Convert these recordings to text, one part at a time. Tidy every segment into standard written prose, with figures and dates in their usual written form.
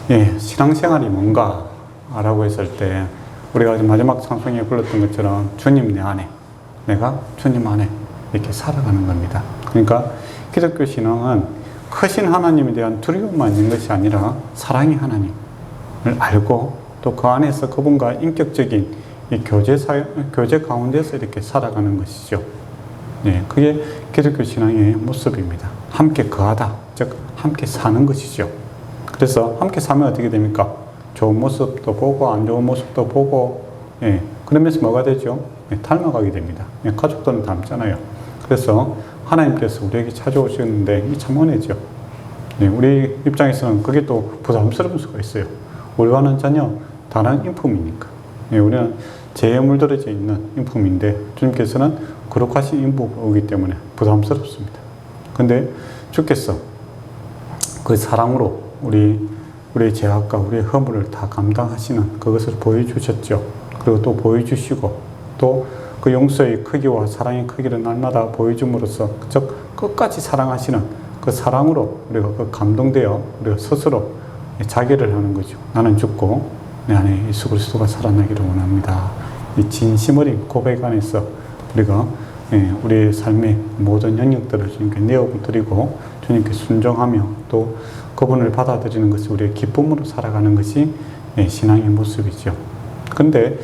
예, 신앙생활이 뭔가? 라고 했을 때, 우리가 마지막 찬송에 불렀던 것처럼 주님 내 안에, 내가 주님 안에 이렇게 살아가는 겁니다. 그러니까 기독교 신앙은 크신 하나님에 대한 두려움만 있는 것이 아니라 사랑의 하나님을 알고 또 그 안에서 그분과 인격적인 이 교제 가운데서 이렇게 살아가는 것이죠. 예, 그게 기독교 신앙의 모습입니다. 함께 거하다, 즉 함께 사는 것이죠. 그래서 함께 살면 어떻게 됩니까? 좋은 모습도 보고 안 좋은 모습도 보고, 예, 그러면서 뭐가 되죠? 예, 닮아가게 됩니다. 예, 가족들은 닮잖아요. 그래서 하나님께서 우리에게 찾아오셨는데 참 은혜죠. 예, 우리 입장에서는 그게 또 부담스러울 수가 있어요. 우리와는 전혀 다른 인품이니까. 예, 우리는 죄에 물들어져 있는 인품인데 주님께서는 거룩하신 인품이기 때문에 부담스럽습니다. 근데 주께서 그 사랑으로 우리의 죄악과 우리의 허물을 다 감당하시는 그것을 보여주셨죠. 그리고 또 보여주시고 또 그 용서의 크기와 사랑의 크기를 날마다 보여줌으로써 즉 끝까지 사랑하시는 그 사랑으로 우리가 그 감동되어 우리가 스스로 자결을 하는 거죠. 나는 죽고 내 안에 예수 그리스도가 살아나기를 원합니다. 이 진심 어린 고백 안에서 우리가 우리의 삶의 모든 영역들을 주님께 내어드리고 주님께 순종하며 또 그분을 받아들이는 것이 우리의 기쁨으로 살아가는 것이 신앙의 모습이죠. 그런데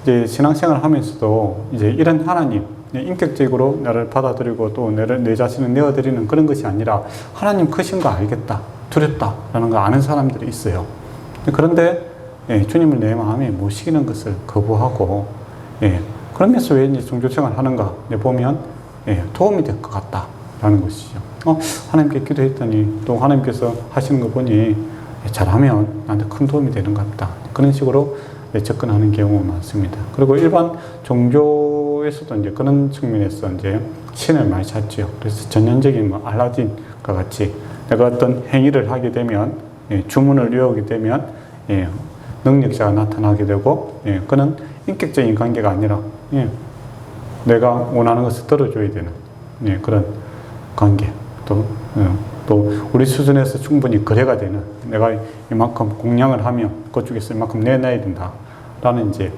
이제 신앙생활을 하면서도 이제 이런 하나님, 인격적으로 나를 받아들이고 또 내 자신을 내어드리는 그런 것이 아니라 하나님 크신 거 알겠다, 두렵다라는 거 아는 사람들이 있어요. 그런데 주님을 내 마음에 모시는 것을 거부하고, 그러면서 왜 이제 종교생활을 하는가 보면 도움이 될 것 같다라는 것이죠. 하나님께 기도했더니 또 하나님께서 하시는 거 보니 잘하면 나한테 큰 도움이 되는 것 같다. 그런 식으로 접근하는 경우가 많습니다. 그리고 일반 종교에서도 이제 그런 측면에서 이제 신을 많이 찾죠. 그래서 전형적인 뭐 알라딘과 같이 내가 어떤 행위를 하게 되면, 주문을 외우게 되면, 능력자가 나타나게 되고, 그는 인격적인 관계가 아니라, 내가 원하는 것을 들어줘야 되는, 그런 관계. 또 우리 수준에서 충분히 거래가 되는, 내가 이만큼 공양을 하면 그쪽에서 이만큼 내놔야 된다. 라는 이제,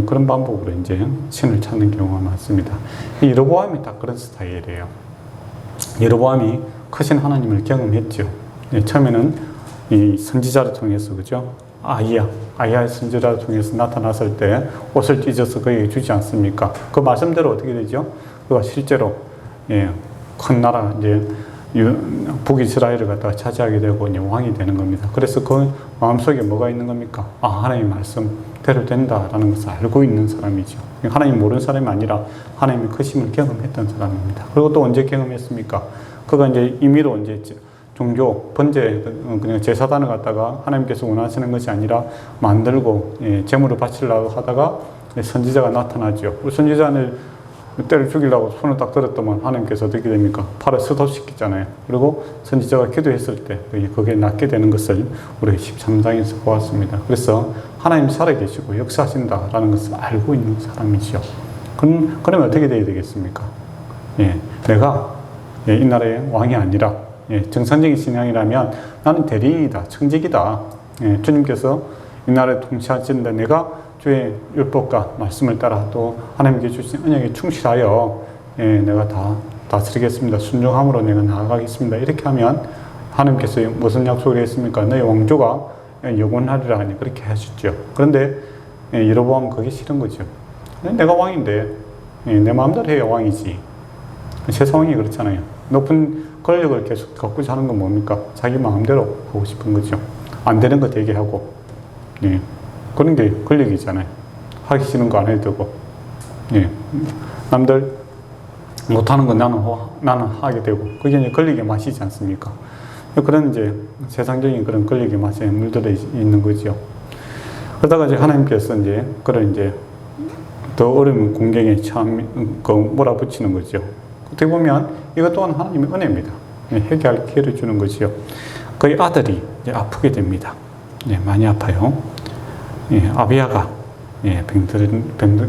그런 방법으로 이제 신을 찾는 경우가 많습니다. 이 여로보암이 딱 그런 스타일이에요. 여로보암이 크신 하나님을 경험했죠. 처음에는 이 선지자를 통해서, 그죠? 아이야의 선지자를 통해서 나타났을 때 옷을 찢어서 그에게 주지 않습니까? 그 말씀대로 어떻게 되죠? 그가 실제로, 큰 나라, 이제, 북이스라엘을 갖다가 차지하게 되고 이제 왕이 되는 겁니다. 그래서 그 마음속에 뭐가 있는 겁니까? 하나님 말씀대로 된다라는 것을 알고 있는 사람이죠. 하나님 모르는 사람이 아니라 하나님의 크심을 경험했던 사람입니다. 그리고 또 언제 경험했습니까? 그가 이제 임의로 이제 종교, 번제, 그냥 제사단을 갖다가 하나님께서 원하시는 것이 아니라 만들고, 제물을 바치려고 하다가 선지자가 나타나죠. 선지자는 때를 죽이려고 손을 딱 들었더만 하나님께서 어떻게 됩니까? 팔을 스톱시키잖아요. 그리고 선지자가 기도했을 때 그게 낫게 되는 것을 우리 13장에서 보았습니다. 그래서 하나님 살아계시고 역사하신다라는 것을 알고 있는 사람이죠. 그러면 어떻게 돼야 되겠습니까? 내가 이 나라의 왕이 아니라 정상적인 신앙이라면 나는 대리인이다, 청직이다. 주님께서 이 나라를 통치하시는데 내가 주의 율법과 말씀을 따라 또 하나님께 주신 언약에 충실하여 내가 다 다스리겠습니다. 순종함으로 내가 나아가겠습니다. 이렇게 하면 하나님께서 무슨 약속을 했습니까? 너의 왕조가 영원하리라 하니 그렇게 하셨죠. 그런데 여로보암은 그게 싫은 거죠. 내가 왕인데 내 마음대로 해야 왕이지. 세상이 그렇잖아요. 높은 권력을 계속 갖고자 하는 건 뭡니까? 자기 마음대로 하고 싶은 거죠. 안 되는 거 되게 하고. 그런 게 권력이잖아요. 하기 싫은 거 안 해도 되고, 남들 못하는 거 나는 하게 되고, 그게 이제 권력의 맛이지 않습니까? 그런 이제 세상적인 그런 권력의 맛에 물들어 있는 거죠. 그러다가 이제 하나님께서 이제 그런 이제 더 어려운 공경에 참 몰아붙이는 거죠. 어떻게 보면 이것 또한 하나님의 은혜입니다. 회개할 기회를 주는 거지요. 그의 아들이 이제 아프게 됩니다. 많이 아파요. 아비야가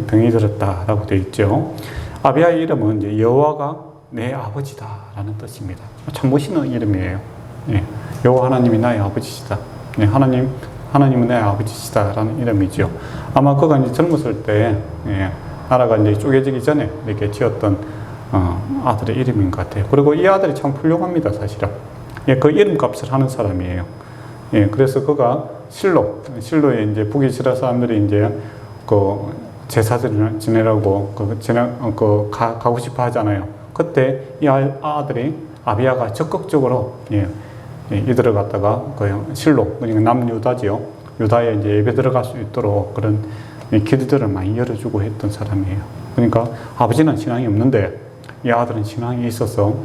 병이 들었다라고 되어 있죠. 아비야의 이름은 이제 여호와가 내 아버지다라는 뜻입니다. 참 멋있는 이름이에요. 여호와 하나님이 나의 아버지시다. 예, 하나님은 내 아버지시다라는 이름이죠. 아마 그가 이제 젊었을 때, 예, 나라가 이제 쪼개지기 전에 이렇게 지었던 아들의 이름인 것 같아요. 그리고 이 아들이 참 훌륭합니다, 사실은. 예, 그 이름값을 하는 사람이에요. 예, 그래서 그가 실로에 이제 북이스라엘 사람들이 이제 그 제사들을 지내라고 가고 싶어 하잖아요. 그때 이 아들이 아비야가 적극적으로, 예, 이들을 갖다가 그 실로, 그러니까 남유다지요. 유다에 이제 예배 들어갈 수 있도록 그런 길들을 많이 열어주고 했던 사람이에요. 그러니까 아버지는 신앙이 없는데 이 아들은 신앙이 있어서,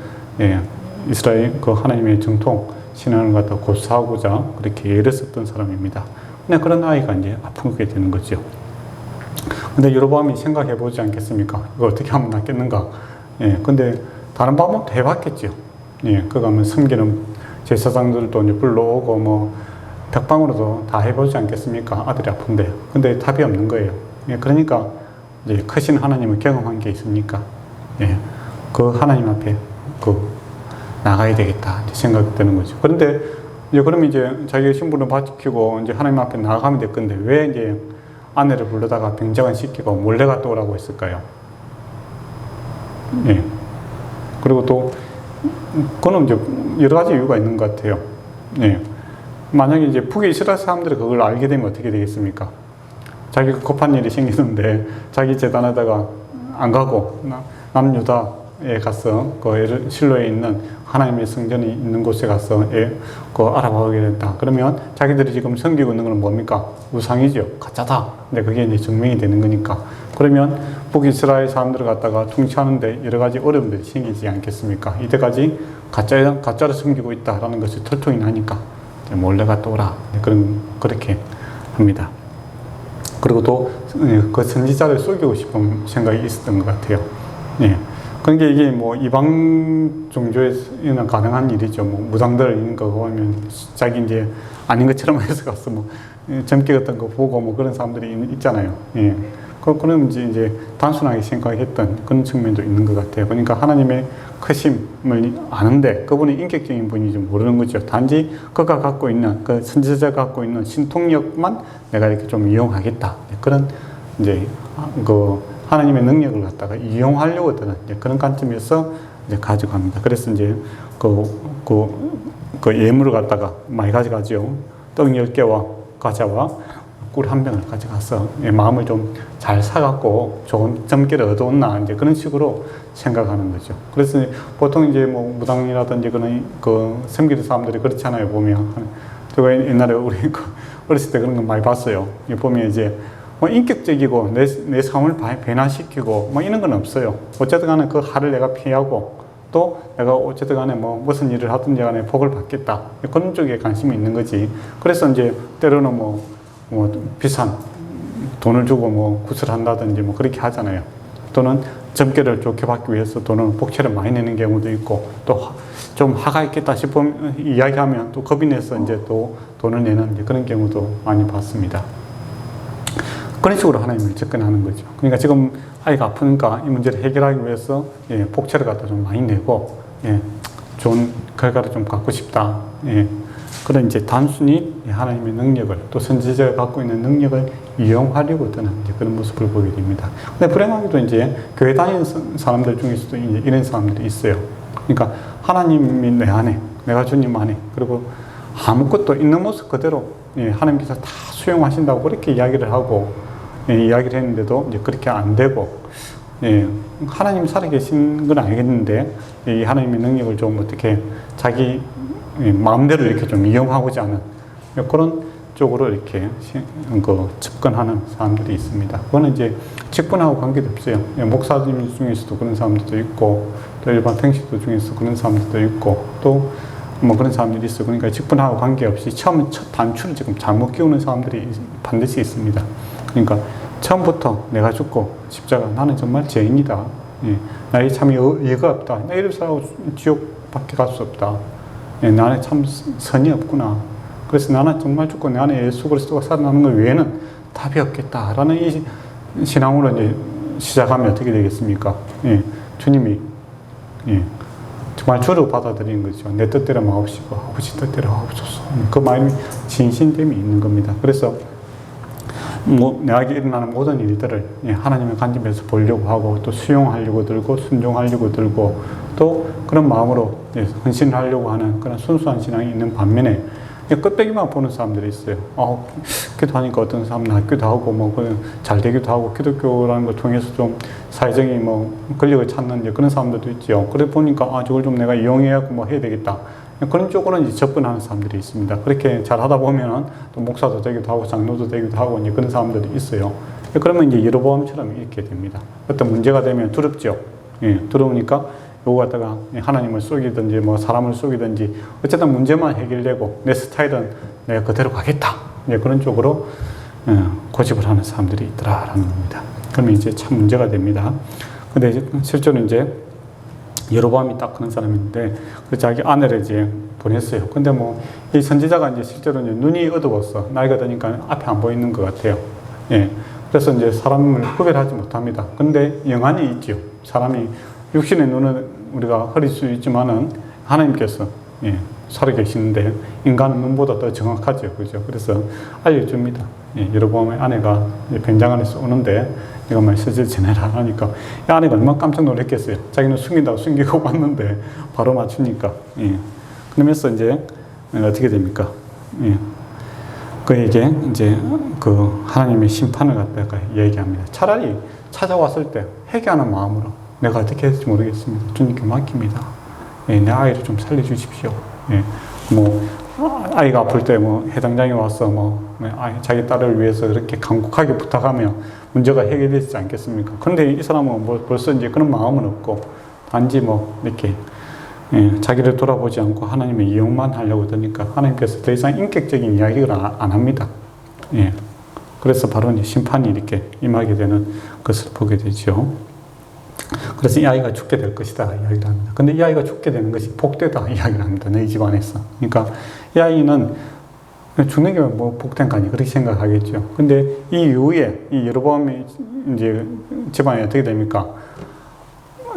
예, 이스라엘 그 하나님의 정통 신앙을 갖다 고수하고자 그렇게 애를 썼던 사람입니다. 근데 그런 아이가 이제 아프게 되는 거죠. 근데 여로보암이 생각해 보지 않겠습니까? 이거 어떻게 하면 낫겠는가? 예, 근데 다른 방법도 해봤겠죠. 예, 그거 하면 섬기는 제사장들도 이제 불러오고 뭐 벽방으로도 다 해보지 않겠습니까? 아들이 아픈데. 근데 답이 없는 거예요. 예, 그러니까 이제 크신 하나님을 경험한 게 있으니까, 예, 그 하나님 앞에 나가야 되겠다 생각되는 거죠. 그런데 이제 그러면 이제 자기가 신분을 밝히고 이제 하나님 앞에 나가면 될 건데 왜 이제 아내를 불러다가 병장을 시키고 몰래 갔다 오라고 했을까요? 예. 그리고 또 그거는 이제 여러 가지 이유가 있는 것 같아요. 예. 만약에 이제 북이스라엘 사람들이 그걸 알게 되면 어떻게 되겠습니까? 자기가 급한 일이 생기는데 자기 재단에다가 안 가고 남유다에 가서 그 실로에 있는 하나님의 성전이 있는 곳에 가서 알아보게 된다. 그러면 자기들이 지금 섬기고 있는 건 뭡니까? 우상이죠. 가짜다. 근데 그게 이제 증명이 되는 거니까. 그러면 북이스라엘 사람들을 갖다가 통치하는데 여러 가지 어려움들이 생기지 않겠습니까? 이때까지 가짜를 섬기고 있다라는 것이 털통이 나니까 몰래 갔다 오라. 그렇게 합니다. 그리고 또 그 선지자를 속이고 싶은 생각이 있었던 것 같아요. 예. 그러니까 이게 뭐 이방 종교에는 가능한 일이죠. 뭐 무당들 있는 거 보면 자기 이제 아닌 것처럼 해서 가서 뭐 점괘 같은 거 보고 뭐 그런 사람들이 있잖아요. 예. 그런 이제 단순하게 생각했던 그런 측면도 있는 것 같아요. 그러니까 하나님의 크심을 아는데 그분이 인격적인 분인지 모르는 거죠. 단지 그가 갖고 있는 그 선지자가 갖고 있는 신통력만 내가 이렇게 좀 이용하겠다. 그런 이제 그 하나님의 능력을 갖다가 이용하려고 드는 그런 관점에서 이제 가져갑니다. 그래서 이제 그 예물을 갖다가 많이 가져가죠. 떡 10개와 과자와 꿀 한 병을 가져가서 마음을 좀 잘 사갖고 좋은 점괘를 얻어온나 이제 그런 식으로 생각하는 거죠. 그래서 보통 이제 뭐 무당이라든지 그런 그 섬기는 사람들이 그렇잖아요. 보면 제가 옛날에 우리 어렸을 때 그런 거 많이 봤어요. 보면 이제 뭐 인격적이고 내 삶을 변화시키고 뭐 이런 건 없어요. 어쨌든 간에 그 하를 내가 피하고 또 내가 어쨌든 간에 뭐 무슨 일을 하든지 간에 복을 받겠다. 그런 쪽에 관심이 있는 거지. 그래서 이제 때로는 뭐 비싼 돈을 주고 뭐 구슬한다든지 뭐 그렇게 하잖아요. 또는 점괘를 좋게 받기 위해서 돈을 복채를 많이 내는 경우도 있고 또 좀 화가 있겠다 싶으면 이야기하면 또 겁이 내서 이제 또 돈을 내는 이제 그런 경우도 많이 봤습니다. 그런 식으로 하나님을 접근하는 거죠. 그러니까 지금 아이가 아프니까 이 문제를 해결하기 위해서 복채를 갖다 좀 많이 내고 좋은 결과를 좀 갖고 싶다. 그런 이제 단순히 하나님의 능력을 또 선지자가 갖고 있는 능력을 이용하려고 드는 이제 그런 모습을 보게 됩니다. 근데 불행하게도 이제 교회 다니는 사람들 중에서도 이제 이런 사람들이 있어요. 그러니까 하나님이 내 안에, 내가 주님 안에, 그리고 아무것도 있는 모습 그대로 하나님께서 다 수용하신다고 그렇게 이야기를 하고 이야기를 했는데도 이제 그렇게 안 되고 하나님 살아계신 건 알겠는데 이 하나님의 능력을 좀 어떻게 자기 마음대로 이렇게 좀 이용하고자 하는 그런 쪽으로 이렇게 접근하는 사람들이 있습니다. 그거는 이제 직분하고 관계도 없어요. 목사님 중에서도 그런 사람들도 있고 또 일반 평신도 중에서 그런 사람들도 있고 또 뭐 그런 사람들이 있어요. 그러니까 직분하고 관계없이 첫 단추를 지금 잘못 끼우는 사람들이 반드시 있습니다. 그러니까 처음부터 내가 죽고 십자가 나는 정말 죄인이다. 나에 참 예가 없다. 나 이럴 사람하고 지옥밖에 갈 수 없다. 내 안에 참 선이 없구나. 그래서 나는 정말 죽고 내 안에 예수 그리스도가 살아나는 것 외에는 답이 없겠다라는 이 신앙으로 이제 시작하면 어떻게 되겠습니까? 주님이 정말 주로 받아들이는 거죠. 내 뜻대로 마옵시고 아버지 뜻대로 하옵소서. 그 마음이 진심됨이 있는 겁니다. 그래서 내게 일어나는 모든 일들을 하나님의 관점에서 보려고 하고 또 수용하려고 들고 순종하려고 들고 또 그런 마음으로 헌신하려고 하는 그런 순수한 신앙이 있는 반면에 끝배기만 보는 사람들이 있어요. 기도하니까 어떤 사람은 낫기도 하고 잘 되기도 하고 기독교라는 걸 통해서 좀 사회적인 권력을 찾는 그런 사람들도 있죠. 그래 보니까 저걸 좀 내가 이용해갖고 해야 되겠다. 그런 쪽으로 이제 접근하는 사람들이 있습니다. 그렇게 잘 하다 보면은 또 목사도 되기도 하고 장로도 되기도 하고 이제 그런 사람들이 있어요. 그러면 이제 여로보암처럼 이렇게 됩니다. 어떤 문제가 되면 두렵죠. 두려우니까 요거 갖다가 하나님을 속이든지 사람을 속이든지 어쨌든 문제만 해결되고 내 스타일은 내가 그대로 가겠다. 이제 그런 쪽으로 고집을 하는 사람들이 있더라라는 겁니다. 그러면 이제 참 문제가 됩니다. 근데 이제 실제로 이제 여로보암이 딱 그런 사람인데 자기 아내를 이제 보냈어요. 근데 이 선지자가 이제 실제로 이제 눈이 어두웠어. 나이가 드니까 앞에 안 보이는 것 같아요. 그래서 이제 사람을 구별하지 못합니다. 근데 영안이 있죠. 사람이 육신의 눈은 우리가 흐릴 수 있지만은 하나님께서 살아 계시는데 인간은 눈보다 더 정확하죠. 그죠? 그래서 알려줍니다. 여로보암의 아내가 변장 안에서 오는데 내가 메시지를 전해라 하니까 이 아내가 얼마나 깜짝 놀랐겠어요. 자기는 숨긴다고 숨기고 왔는데 바로 맞추니까. 그러면서 이제 어떻게 됩니까? 그에게 이제 그 하나님의 심판을 갖다가 얘기합니다. 차라리 찾아왔을 때 회개하는 마음으로 내가 어떻게 했을지 모르겠습니다. 주님께 맡깁니다. 내 아이를 좀 살려주십시오. 아이가 아플 때 해당장이 와서 자기 딸을 위해서 이렇게 간곡하게 부탁하면 문제가 해결되지 않겠습니까? 그런데 이 사람은 벌써 이제 그런 마음은 없고 단지 이렇게 자기를 돌아보지 않고 하나님의 이용만 하려고 드니까 하나님께서 더 이상 인격적인 이야기를 안 합니다. 그래서 바로 이제 심판이 이렇게 임하게 되는 것을 보게 되죠. 그래서 이 아이가 죽게 될 것이다 이야기를 합니다. 근데 이 아이가 죽게 되는 것이 복되다 이야기를 합니다. 너희 집안에서. 그러니까 이 아이는 죽는 게 복된 거 아니 그렇게 생각하겠죠. 근데 이 이후에 이 여로보암이 이제 집안이 어떻게 됩니까?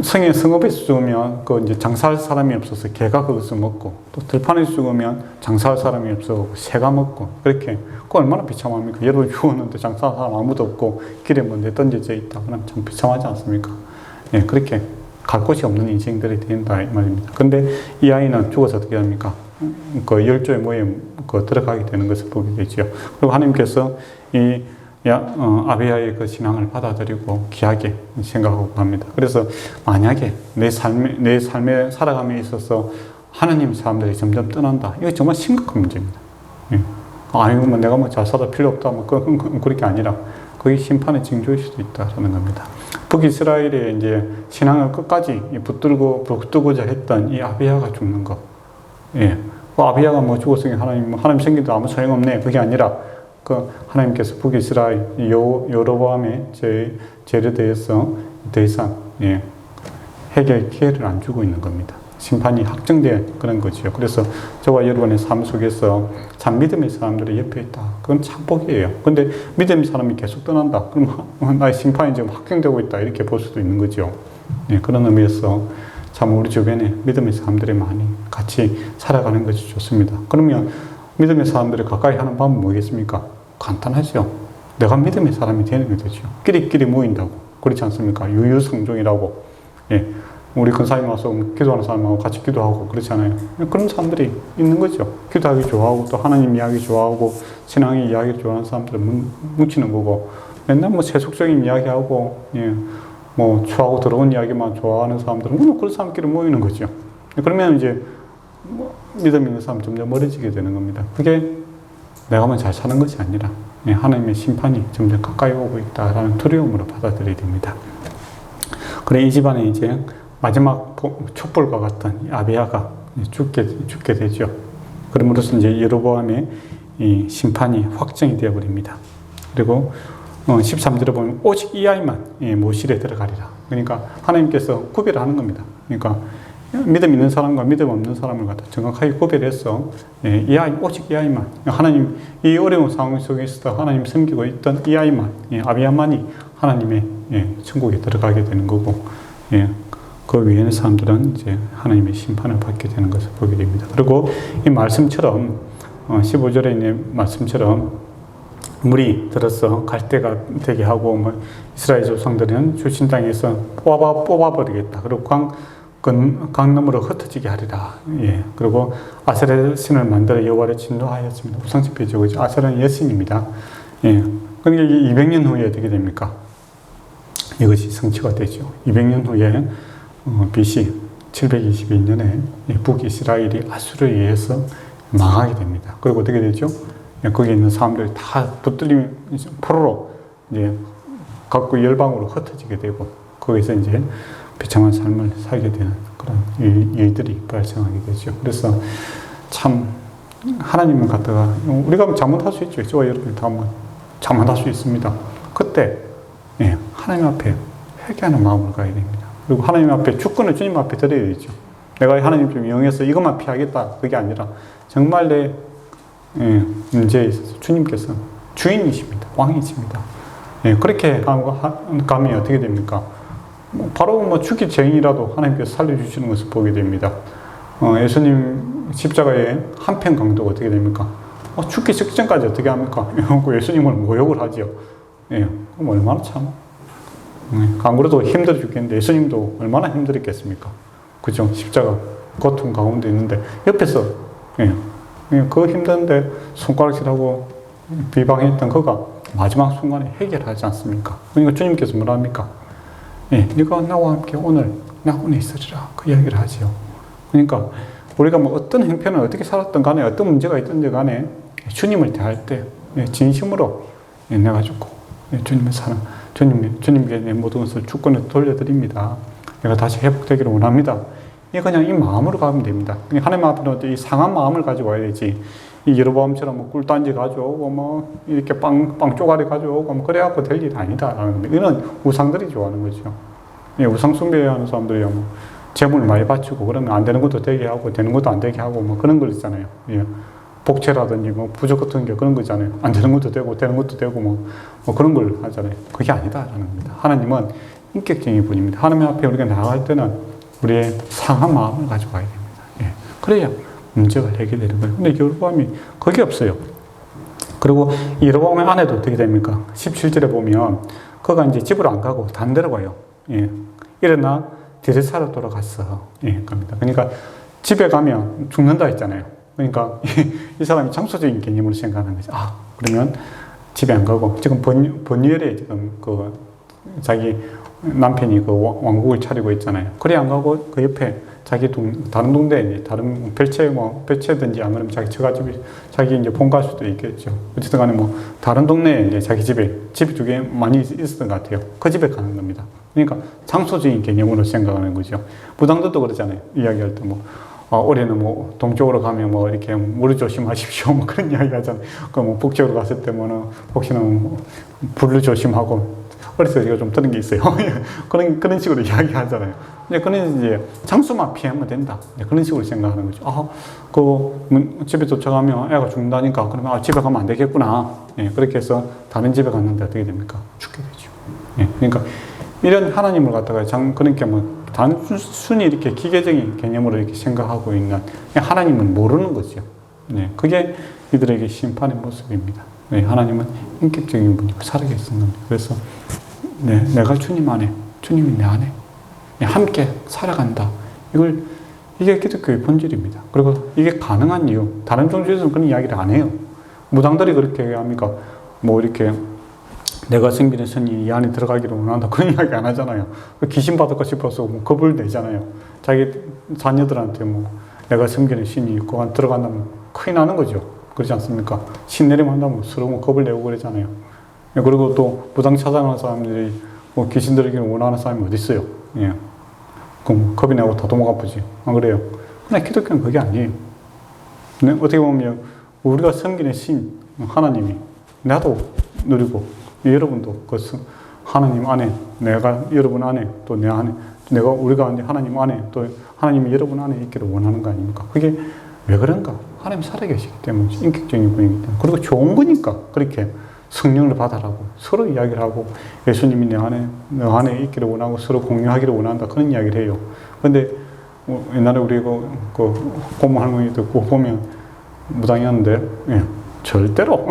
성읍에 죽으면 이제 장사할 사람이 없어서 개가 그것을 먹고 또 들판에 죽으면 장사할 사람이 없어 새가 먹고 그렇게 얼마나 비참합니까? 여러분 죽었는데 장사할 사람 아무도 없고 길에 내던져져 있다. 그럼 참 비참하지 않습니까? 그렇게 갈 곳이 없는 인생들이 된다 이 말입니다. 근데 이 아이는 죽어서 어떻게 합니까? 열조의 모에 들어가게 되는 것을 보게 되죠. 그리고 하나님께서 이 아비야의 그 신앙을 받아들이고 귀하게 생각하고 합니다. 그래서 만약에 내 삶에 살아감에 있어서 하나님 사람들이 점점 떠난다. 이거 정말 심각한 문제입니다. 내가 잘 살아 필요 없다. 그렇게 아니라 그게 심판의 징조일 수도 있다라는 겁니다. 북이스라엘의 이제 신앙을 끝까지 붙들고자 했던 이 아비야가 죽는 것. 아비야가 죽었으니 하나님 생기도 아무 소용없네. 그게 아니라 하나님께서 북이스라엘 여로보암의 죄에 대해서 더 이상 해결 기회를 안 주고 있는 겁니다. 심판이 확정된 그런 거죠. 그래서 저와 여러분의 삶 속에서 참 믿음의 사람들이 옆에 있다. 그건 참 복이에요. 근데 믿음의 사람이 계속 떠난다. 그럼 나의 심판이 지금 확정되고 있다. 이렇게 볼 수도 있는 거죠. 그런 의미에서 참 우리 주변에 믿음의 사람들이 많이 같이 살아가는 것이 좋습니다. 그러면 믿음의 사람들을 가까이 하는 방법은 뭐겠습니까? 간단하죠. 내가 믿음의 사람이 되는 게 되죠. 끼리끼리 모인다고. 그렇지 않습니까? 유유상종이라고. 우리 근사님 와서 기도하는 사람하고 같이 기도하고 그렇잖아요. 그런 사람들이 있는 거죠. 기도하기 좋아하고 또 하나님 이야기 좋아하고 신앙의 이야기 좋아하는 사람들은 뭉치는 거고 맨날 세속적인 이야기하고 추하고 더러운 이야기만 좋아하는 사람들은 그런 사람끼리 모이는 거죠. 그러면 이제 믿음 있는 사람 점점 멀어지게 되는 겁니다. 그게 내가만 잘 사는 것이 아니라 하나님의 심판이 점점 가까이 오고 있다라는 두려움으로 받아들여야 됩니다. 그래 이 집안에 이제 마지막 촛불과 같은 아비야가 죽게 되죠. 그러므로써 이제 여로보암의 이 심판이 확정이 되어버립니다. 그리고 13절에 보면 오직 이 아이만 모실에 들어가리라. 그러니까 하나님께서 구별하는 겁니다. 그러니까 믿음 있는 사람과 믿음 없는 사람을 갖다 정확하게 구별해서 오직 이 아이만 하나님 이 어려운 상황 속에서 하나님 섬기고 있던 이 아이만 아비야만이 하나님의 천국에 들어가게 되는 거고 그 위에 사람들은 이제 하나님의 심판을 받게 되는 것을 보게 됩니다. 그리고 이 말씀처럼 15절에 있는 말씀처럼 물이 들어서 갈대가 되게 하고 뭐 이스라엘 조상들은 출신 땅에서 뽑아버리겠다. 그리고 강 너머로 흩어지게 하리라. 예. 그리고 아세라 신을 만들어 여호와를 진노하였습니다. 우상숭배죠. 아세라는 여신입니다. 예. 그러니까 이게 200년 후에 어떻게 됩니까? 이것이 성취가 되죠. 200년 후에 BC 722년에 북이스라엘이 아수르에 의해서 망하게 됩니다. 그리고 어떻게 되죠? 거기 있는 사람들이 다 붙들림 포로로 이제 각국 열방으로 흩어지게 되고 거기서 이제 비참한 삶을 살게 되는 그런 일들이 발생하게 되죠. 그래서 참 하나님을 갖다가 우리가 잘못할 수 있죠. 저와 여러분이 다 잘못할 수 있습니다. 그때 하나님 앞에 회개하는 마음을 가야 됩니다. 그리고 하나님 앞에 주권을 주님 앞에 드려야 되죠. 내가 하나님 좀 이용해서 이것만 피하겠다 그게 아니라 정말 내 문제에 있어서 주님께서 주인이십니다. 왕이십니다. 그렇게 가면 어떻게 됩니까? 바로 죽기 전이라도 하나님께서 살려주시는 것을 보게 됩니다. 예수님 십자가의 한편 강도가 어떻게 됩니까? 죽기 직전까지 어떻게 합니까? 예수님을 모욕을 하죠. 그럼 얼마나 참. 안 그래도 힘들어 죽겠는데 예수님도 얼마나 힘들었겠습니까? 그죠? 십자가 고통 가운데 있는데 옆에서 그 힘든데 손가락질하고 비방했던 그가 마지막 순간에 해결하지 않습니까? 그러니까 주님께서 뭐라 합니까? 네가 나와 함께 오늘 나훈에 있으리라 그 이야기를 하지요. 그러니까 우리가 뭐 어떤 형편을 어떻게 살았던 간에 어떤 문제가 있던지 간에 주님을 대할 때 진심으로 내가 죽고 주님의 사랑 주님께 내 모든 것을 주권을 돌려드립니다. 내가 다시 회복되기를 원합니다. 그냥 이 마음으로 가면 됩니다. 하나님 앞에는 이 상한 마음을 가지고 와야 되지. 이 여로보암처럼 뭐 꿀단지 가져오고 뭐 이렇게 빵 쪼가리 가져오고 뭐 그래갖고 될 일이 아니다. 이런 우상들이 좋아하는 거죠. 우상 숭배하는 사람들이 뭐 재물을 많이 바치고 그러면 안 되는 것도 되게 하고 되는 것도 안 되게 하고 뭐 그런 거 있잖아요. 복채라든지 뭐 부적 같은 게 그런 거잖아요. 안 되는 것도 되고 되는 것도 되고 뭐 그런 걸 하잖아요. 그게 아니다라는 겁니다. 하나님은 인격적인 분입니다. 하나님 앞에 우리가 나아갈 때는 우리의 상한 마음을 가지고 가야 됩니다. 그래야 문제가 해결되는 거예요. 근데 여로보암이 그게 없어요. 그리고 이 여로보암의 아내도 어떻게 됩니까? 17절에 보면 그가 이제 집으로 안 가고 다른 데로 가요. 일어나 디르사로 돌아갔어. 갑니다. 그러니까 집에 가면 죽는다 했잖아요. 그러니까 이 사람이 장소적인 개념으로 생각하는 거죠. 그러면 집에 안 가고 지금 번유엘에 지금 자기 남편이 왕국을 차리고 있잖아요. 그래 안 가고 그 옆에 자기 다른 동네에 다른 별채든지 안 그러면 자기 처가집이 자기 이제 본갈 수도 있겠죠. 어쨌든 간에 다른 동네에 이제 자기 집이 두 개 많이 있었던 것 같아요. 그 집에 가는 겁니다. 그러니까 장소적인 개념으로 생각하는 거죠. 무당들도 그러잖아요. 이야기할 때 올해는 동쪽으로 가면 이렇게 무릎 조심하십시오. 그런 이야기 하잖아요. 북쪽으로 갔을 때 혹시나 불을 조심하고 어렸을 때 제가 좀 들은 게 있어요. 그런 식으로 이야기 하잖아요. 그런 이제 장소만 피하면 된다. 그런 식으로 생각하는 거죠. 집에 도착하면 애가 죽는다니까. 그러면 집에 가면 안 되겠구나. 그렇게 해서 다른 집에 갔는데 어떻게 됩니까? 죽게 되죠. 그러니까 이런 하나님을 갖다가 그러니까 단순히 이렇게 기계적인 개념으로 이렇게 생각하고 있는 하나님은 모르는 거죠. 그게 이들에게 심판의 모습입니다. 하나님은 인격적인 분이고 살아계신 겁니다. 그래서 내가 주님 안에, 주님이 내 안에 함께 살아간다. 이게 기독교의 본질입니다. 그리고 이게 가능한 이유, 다른 종교에서는 그런 이야기를 안 해요. 무당들이 그렇게 합니까? 이렇게 내가 섬기는 신이 이 안에 들어가기를 원한다. 그런 이야기 안 하잖아요. 귀신 받을까 싶어서 겁을 내잖아요. 자기 자녀들한테 내가 섬기는 신이 그 안에 들어간다면 큰일 나는 거죠. 그렇지 않습니까? 신 내리면 한다면 서로 겁을 내고 그러잖아요. 그리고 또 무당 찾아가는 사람들이 귀신 들이기를 원하는 사람이 어디 있어요? 그럼 겁이 나고 다 도망가 보지. 안 그래요? 그러나 기독교는 그게 아니에요. 어떻게 보면 우리가 섬기는 신, 하나님이 나도 누리고 여러분도 하나님 안에 내가 여러분 안에 또 내 안에 우리가 하나님 안에 또 하나님이 여러분 안에 있기를 원하는 거 아닙니까? 그게 왜 그런가? 하나님 살아계시기 때문에 인격적인 분이기 때문에 그리고 좋은 거니까 그렇게 성령을 받아라고 서로 이야기를 하고 예수님이 너 안에 있기를 원하고 서로 공유하기를 원한다 그런 이야기를 해요. 근데 옛날에 우리 그 고모 할머니 듣고 보면 무당이었는데 예, 절대로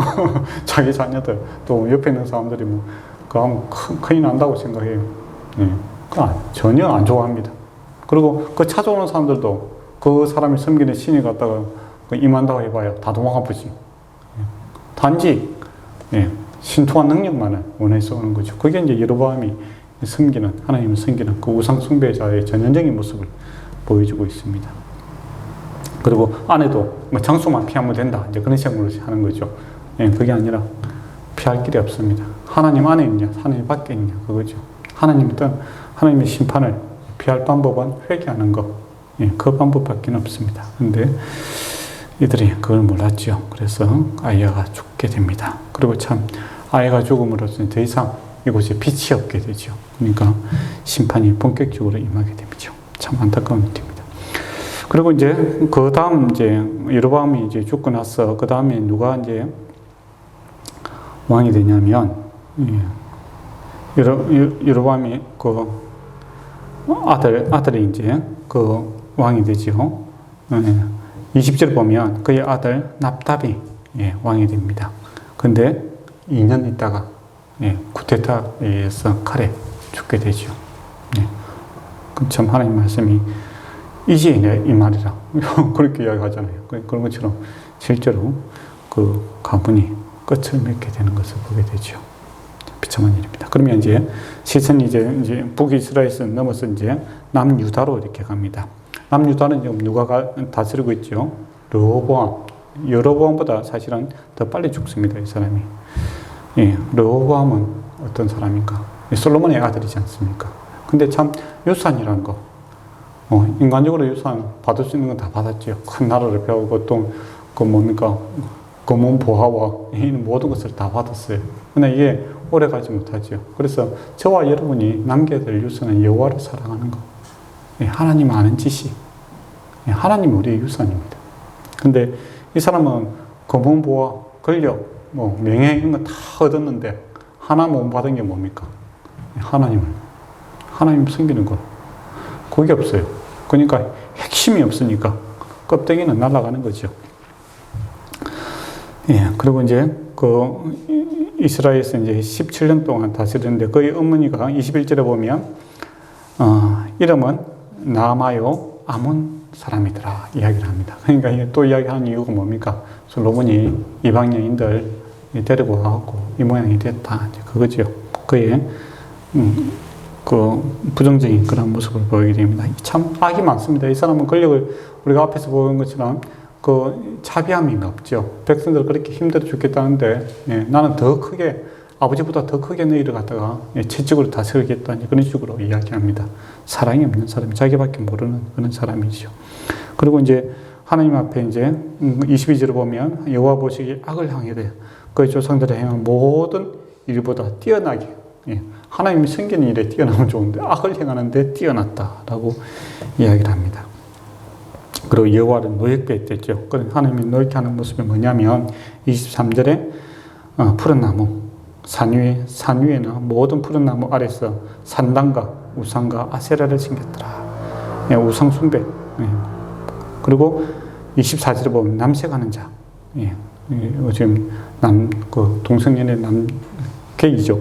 자기 자녀들 또 옆에 있는 사람들이 뭐 그거 하면 큰일 난다고 생각해요. 예, 전혀 안 좋아합니다. 그리고 그 찾아오는 사람들도 그 사람이 섬기는 신이 갔다가 임한다고 해봐야 다 도망가보지. 단지 신통한 능력만을 원해서 오는 거죠. 그게 이제 여로보암이 섬기는 하나님을 섬기는 그 우상 숭배자의 전형적인 모습을 보여주고 있습니다. 그리고 아내도 뭐 장소만 피하면 된다 이제 그런 식으로 하는 거죠. 그게 아니라 피할 길이 없습니다. 하나님 안에 있냐 하나님 밖에 있냐 그거죠. 하나님의 심판을 피할 방법은 회개하는 것. 그 방법밖에 없습니다. 근데 이들이 그걸 몰랐죠. 그래서 아이야가 죽게 됩니다. 그리고 참 아이가 죽음으로써 더 이상 이곳에 빛이 없게 되죠. 그러니까 심판이 본격적으로 임하게 됩니다. 참 안타까운 일입니다. 그리고 이제 그 다음 이제 여로보암이 이제 죽고 나서 그 다음에 누가 이제 왕이 되냐면 여로보암이 그 아들이 이제 그 왕이 되죠. 20절 보면 그의 아들 납답이 왕이 됩니다. 근데 2년 있다가 쿠데타에 의해서 칼에 죽게 되죠. 참 하나님 말씀이 이제 이 말이라 그렇게 이야기하잖아요. 그런 것처럼 실제로 그 가문이 끝을 맺게 되는 것을 보게 되죠. 비참한 일입니다. 그러면 이제 시선이 이제 북이스라엘에서 넘어서 이제 남유다로 이렇게 갑니다. 남유다는 지금 누가 다스리고 있죠? 르호보암. 여로보암보다 사실은 더 빨리 죽습니다. 이 사람이. 르호보암은 어떤 사람인가? 솔로몬의 아들이지 않습니까? 근데 참 유산이란 거. 인간적으로 유산 받을 수 있는 건 다 받았죠. 큰 나라를 배우고 또 그 뭡니까? 검은 보화와 모든 것을 다 받았어요. 근데 이게 오래 가지 못하죠. 그래서 저와 여러분이 남겨야 될 유산은 여호와를 사랑하는 거. 하나님 아는 지식. 하나님 우리의 유산입니다. 근데 이 사람은 검은 보화, 권력, 명예 이런 거 다 얻었는데 하나 못 받은 게 뭡니까? 하나님 섬기는 거. 그게 없어요. 그러니까 핵심이 없으니까 껍데기는 날아가는 거죠. 그리고 이제 이스라엘에서 이제 17년 동안 다스리는데 그의 어머니가 21절에 보면 이름은 나아마요 아몬 사람이더라 이야기를 합니다. 그러니까 또 이야기하는 이유가 뭡니까? 솔로몬이 이방 여인들 데리고 와갖고 이 모양이 됐다. 그거죠. 그의 그 부정적인 그런 모습을 보이게 됩니다. 참 악이 많습니다. 이 사람은 권력을 우리가 앞에서 보는 것처럼 그 자비함이 없죠. 백성들 그렇게 힘들어 죽겠다는데 나는 더 크게 아버지보다 더 크게 너희를 갖다가 채찍으로 다스리겠다 그런 식으로 이야기합니다. 사랑이 없는 사람, 자기밖에 모르는 그런 사람이죠. 그리고 이제 하나님 앞에 이제 22절을 보면 여호와 보시기에 악을 향해 그 조상들의 행한 모든 일보다 뛰어나게 하나님이 섬기는 일에 뛰어나면 좋은데 악을 행하는데 뛰어났다라고 이야기를 합니다. 그리고 여호와를 노획게 했죠. 하나님이 노획게 하는 모습이 뭐냐면 23절에 푸른 나무 산 위에나 모든 푸른 나무 아래서 산당과 우상과 아세라를 섬겼더라. 우상 숭배. 그리고 24절에 보면 남색하는 자. 지금 동성연의 남계이죠.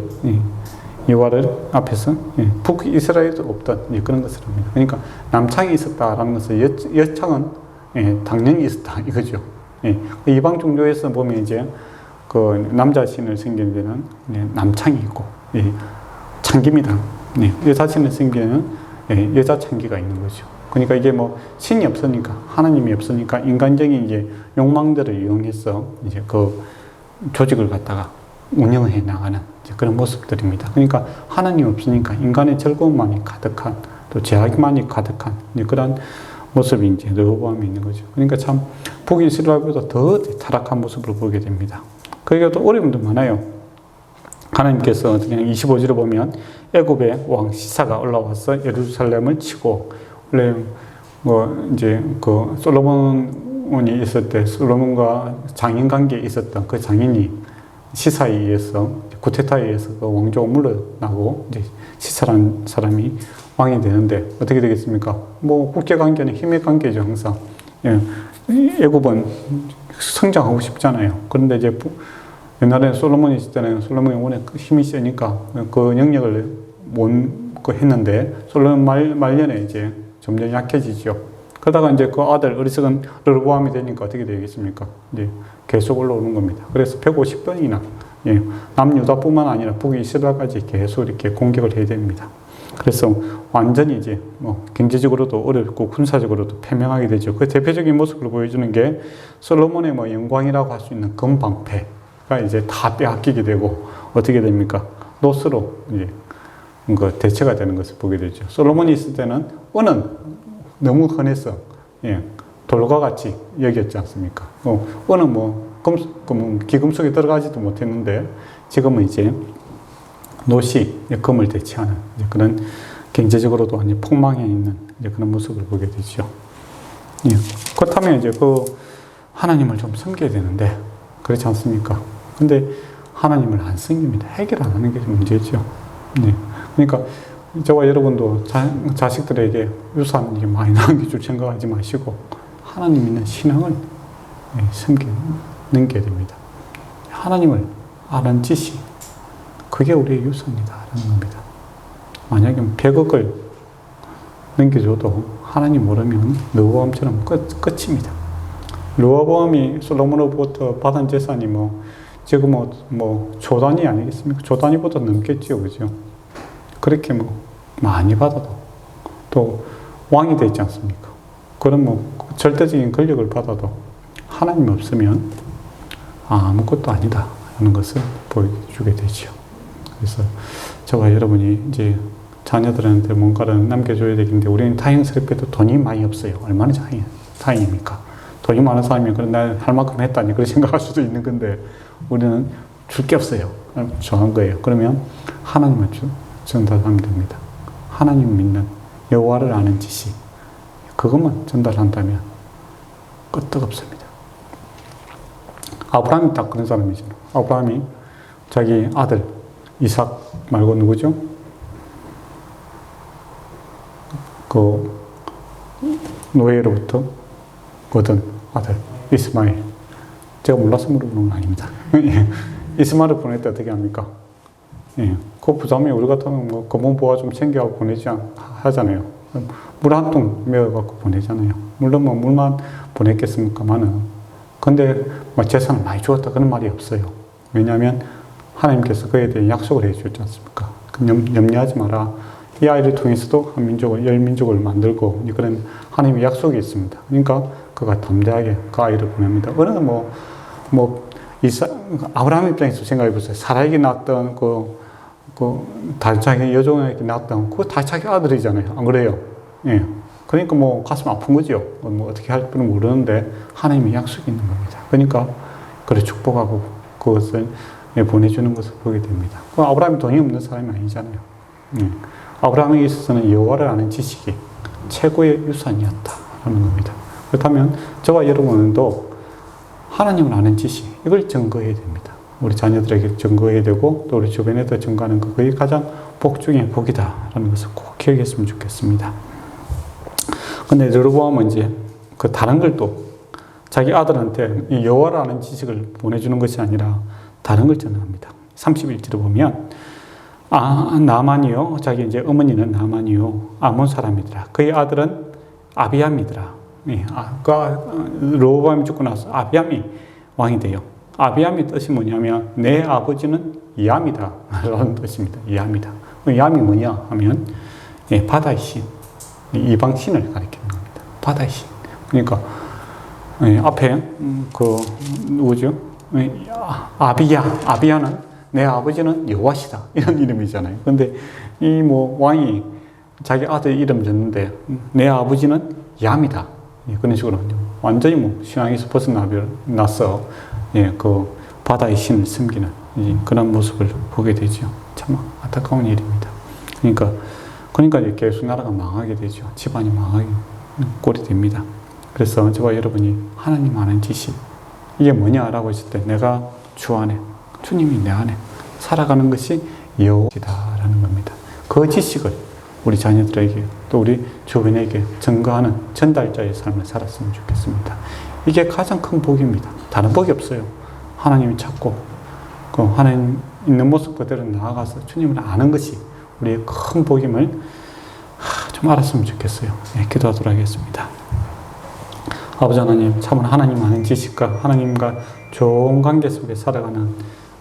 여호와를 앞에서 북이스라엘도 없던 그런 것을 합니다. 그러니까 남창이 있었다라는 것은 여창은 당연히 있었다 이거죠. 이방 종교에서 보면 이제 그 남자 신을 섬기는 데는 남창이 있고 창기입니다. 여자 신을 섬기는 여자 창기가 있는 거죠. 그러니까 이게 신이 없으니까 하나님이 없으니까 인간적인 이제 욕망들을 이용해서 이제 그 조직을 갖다가 운영해 나가는 그런 모습들입니다. 그러니까 하나님 없으니까 인간의 즐거움만이 가득한 또 제약만이 가득한 그런 모습이 이제 르호보암이 있는 거죠. 그러니까 참 북이스라엘보다 더 타락한 모습을 보게 됩니다. 그게 또 어려움도 많아요. 하나님께서 그냥 25절을 보면 애굽의 왕 시사가 올라와서 예루살렘을 치고 원래 이제 그 솔로몬이 있을 때 솔로몬과 장인 관계에 있었던 그 장인이 시사에 의해서, 쿠데타에 의해서 그 왕조가 물러나고 이제 시사라는 사람이 왕이 되는데 어떻게 되겠습니까? 뭐 국제관계는 힘의 관계죠, 항상. 예. 애굽은 성장하고 싶잖아요. 그런데 이제 옛날에 솔로몬이 있을 때는 솔로몬이 워낙 힘이 세니까 그 영역을 못 했는데 솔로몬 말년에 이제 점점 약해지죠. 그러다가 이제 그 아들 어리석은 르호보암이 되니까 어떻게 되겠습니까? 이제 계속 올라오는 겁니다. 그래서 150번이나 예, 남유다뿐만 아니라 북이스라엘까지 계속 이렇게 공격을 해야 됩니다. 그래서 완전히 이제 뭐 경제적으로도 어렵고 군사적으로도 패망하게 되죠. 그 대표적인 모습을 보여주는 게 솔로몬의 뭐 영광이라고 할 수 있는 금방패가 이제 다 빼앗기게 되고 어떻게 됩니까? 노스로 이제 그 대체가 되는 것을 보게 되죠. 솔로몬이 있을 때는 은은 너무 흔해서 예, 돌과 같이 여겼지 않습니까? 은은 뭐 기금속에 들어가지도 못했는데 지금은 이제 노시, 금을 대체하는 그런 경제적으로도 완전 폭망해 있는 그런 모습을 보게 되죠. 예. 그렇다면 이제 그 하나님을 좀 섬겨야 되는데 그렇지 않습니까? 근데 하나님을 안 섬깁니다. 해결 안 하는 게 문제죠. 네. 그러니까 저와 여러분도 자식들에게 유산 많이 남겨줄 생각하지 마시고 하나님 있는 신앙을 섬겨야 됩니다. 하나님을 아는 지식, 그게 우리의 유산이다라는 겁니다. 만약에 100억을 넘겨줘도 하나님 모르면 르호보암처럼 끝입니다. 르호보암이 솔로몬으로부터 받은 재산이 지금 조 단위 아니겠습니까? 조 단위보다 넘겠죠, 그죠? 그렇게 많이 받아도 또 왕이 되지 않습니까? 그럼 절대적인 권력을 받아도 하나님 없으면 아무것도 아니다 하는 것을 보여주게 되죠. 그래서 저와 여러분이 이제 자녀들한테 뭔가를 남겨줘야 되겠는데 우리는 다행스럽게도 돈이 많이 없어요. 얼마나 다행입니까? 돈이 많은 사람이 그런 날 할 만큼 했다니 그렇게 생각할 수도 있는 건데 우리는 줄 게 없어요. 정한 거예요. 그러면 하나님을 전달하면 됩니다. 하나님 믿는 여호와를 아는 지식 그것만 전달한다면 끄떡없습니다. 아브라함이 딱 그런 사람이죠. 아브라함이 자기 아들 이삭 말고 누구죠? 그 노예로부터 얻은 아들 이스마엘. 제가 몰라서 물어보는 건 아닙니다. 이스마엘을 보낼 때 어떻게 합니까? 예, 그 부담이 우리 같으면 검은 보화 좀 챙겨가고 보내지 하잖아요. 물 한 통 메어갖고 보내잖아요. 물론 물만 보냈겠습니까만은. 근데 재산을 많이 주었다 그런 말이 없어요. 왜냐하면 하나님께서 그에 대해 약속을 해주셨지 않습니까? 염려하지 마라. 이 아이를 통해서도 한 민족을, 열 민족을 만들고 그런 하나님의 약속이 있습니다. 그러니까 그가 담대하게 그 아이를 보냅니다. 어느 아브라함 입장에서 생각해 보세요. 사라에게 낳았던 자기 여종에게 낳았던 그거 다 자기 아들이잖아요. 안 그래요? 예. 그러니까 가슴 아픈 거죠. 어떻게 할 줄은 모르는데 하나님의 약속이 있는 겁니다. 그러니까 그래 축복하고 그것을 보내주는 것을 보게 됩니다. 아브라함이 돈이 없는 사람이 아니잖아요. 예. 아브라함에게 있어서는 여호와를 아는 지식이 최고의 유산이었다라는 겁니다. 그렇다면 저와 여러분도 하나님을 아는 지식 이걸 증거해야 됩니다. 우리 자녀들에게 증거해야 되고 또 우리 주변에도 증거하는 거 그게 가장 복 중에 복이다라는 것을 꼭 기억했으면 좋겠습니다. 근데 르호보암은 이제 그 다른 걸 또 자기 아들한테 이 여호와를 아는 지식을 보내주는 것이 아니라 다른 걸 전합니다. 31절을 보면 나만이요. 자기 이제 어머니는 나만이요. 아몬 사람이더라. 그의 아들은 아비암이더라. 예, 르호보암이 죽고 나서 아비암이 왕이 돼요. 아비암의 뜻이 뭐냐면 내 아버지는 이암이다 라는 뜻입니다. 이암이다. 이암이 뭐냐 하면 바다의 신, 이방 신을 가리키는 겁니다. 바다의 신. 그러니까 앞에 누구죠? 아비야는 내 아버지는 여호와시다 이런 이름이잖아요. 근데 이 왕이 자기 아들 이름 줬는데 내 아버지는 얌이다. 그런 식으로 완전히 신앙에서 벗어나서 그 바다의 신을 섬기는 그런 모습을 보게 되죠. 참 안타까운 일입니다. 그러니까 계속 나라가 망하게 되죠. 집안이 망하게 꼴이 됩니다. 그래서 저와 여러분이 하나님 아는 지식 이게 뭐냐라고 했을 때 내가 주 안에 주님이 내 안에 살아가는 것이 여호와라는 겁니다. 그 지식을 우리 자녀들에게 또 우리 주변에게 증거하는 전달자의 삶을 살았으면 좋겠습니다. 이게 가장 큰 복입니다. 다른 복이 없어요. 하나님이 찾고 그 하나님 있는 모습 그대로 나아가서 주님을 아는 것이 우리의 큰 복임을 좀 알았으면 좋겠어요. 네, 기도하도록 하겠습니다. 아버지 하나님, 참으로 하나님 아는 지식과 하나님과 좋은 관계 속에 살아가는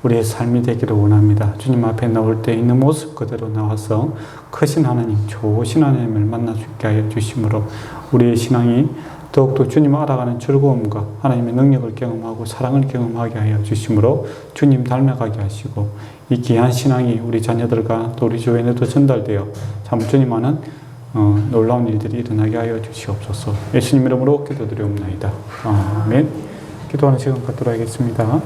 우리의 삶이 되기를 원합니다. 주님 앞에 나올 때 있는 모습 그대로 나와서 크신 하나님, 좋으신 하나님을 만나 수 있게 하여 주심으로 우리의 신앙이 더욱더 주님을 알아가는 즐거움과 하나님의 능력을 경험하고 사랑을 경험하게 하여 주심으로 주님 닮아가게 하시고 이 귀한 신앙이 우리 자녀들과 또 우리 주변에도 전달되어 참 주님 아는 놀라운 일들이 일어나게 하여 주시옵소서. 예수님 이름으로 기도드리옵나이다. 아멘. 기도하는 시간 갖도록 하겠습니다.